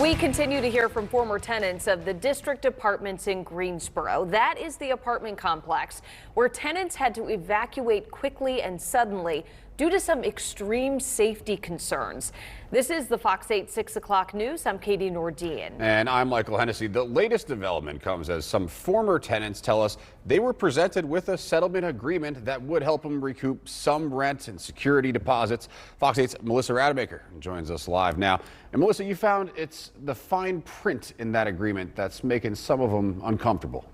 We continue to hear from former tenants of the district apartments in Greensboro. That is the apartment complex where tenants had to evacuate quickly and suddenly due to some extreme safety concerns. This is the Fox 8 6 o'clock news. I'm Katie Nordin. And I'm Michael Hennessy. The latest development comes as some former tenants tell us they were presented with a settlement agreement that would help them recoup some rent and security deposits. Fox 8's Melissa Rademacher joins us live now. And Melissa, you found it's the fine print in that agreement that's making some of them uncomfortable.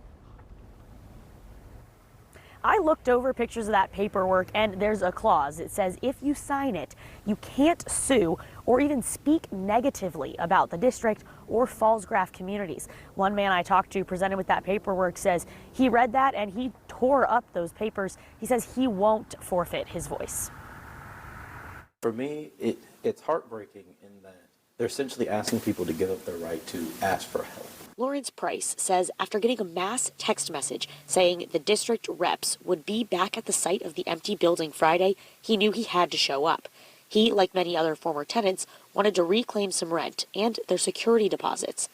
I looked over pictures of that paperwork and there's a clause. It says if you sign it, you can't sue or even speak negatively about the district or Fallsgraf communities. One man I talked to presented with that paperwork says he read that and he tore up those papers. He says he won't forfeit his voice. For me, it's heartbreaking in that they're essentially asking people to give up their right to ask for help. Lawrence Price says after getting a mass text message saying the district reps would be back at the site of the empty building Friday, he knew he had to show up. He, like many other former tenants, wanted to reclaim some rent and their security deposits.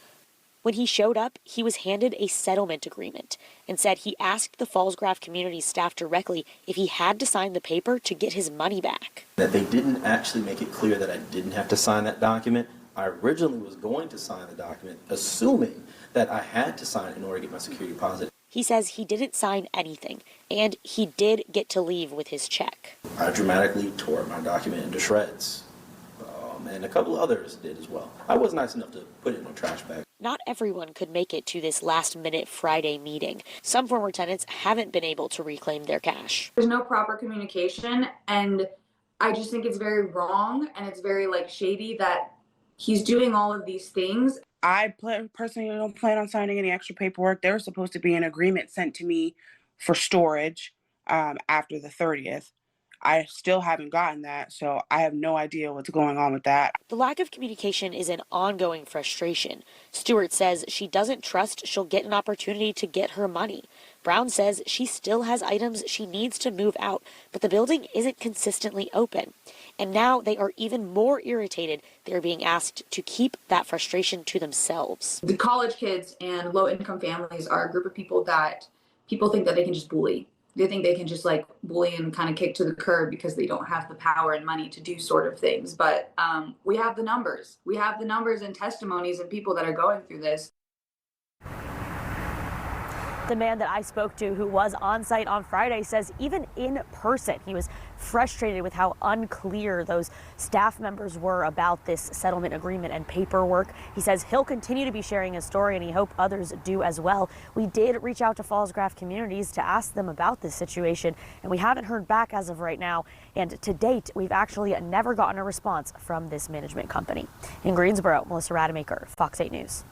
When he showed up, he was handed a settlement agreement and said he asked the Fallsgraf community staff directly if he had to sign the paper to get his money back. That they didn't actually make it clear that I didn't have to sign that document. I originally was going to sign the document, assuming that I had to sign it in order to get my security deposit. He says he didn't sign anything, and he did get to leave with his check. I dramatically tore my document into shreds, and a couple others did as well. I was nice enough to put it in a trash bag. Not everyone could make it to this last-minute Friday meeting. Some former tenants haven't been able to reclaim their cash. There's no proper communication, and I just think it's very wrong, and it's very shady that he's doing all of these things. I personally don't plan on signing any extra paperwork. There was supposed to be an agreement sent to me for storage after the 30th. I still haven't gotten that, so I have no idea what's going on with that. The lack of communication is an ongoing frustration. Stewart says she doesn't trust she'll get an opportunity to get her money. Brown says she still has items she needs to move out, but the building isn't consistently open. And now they are even more irritated. They're being asked to keep that frustration to themselves. The college kids and low-income families are a group of people that people think that they can just bully. They think they can just bully and kind of kick to the curb because they don't have the power and money to do sort of things. But we have the numbers. We have the numbers and testimonies and people that are going through this. The man that I spoke to who was on site on Friday says even in person, he was frustrated with how unclear those staff members were about this settlement agreement and paperwork. He says he'll continue to be sharing his story and he hopes others do as well. We did reach out to Fallsgraf communities to ask them about this situation, and we haven't heard back as of right now. And to date, we've actually never gotten a response from this management company. In Greensboro, Melissa Rademacher, Fox 8 News.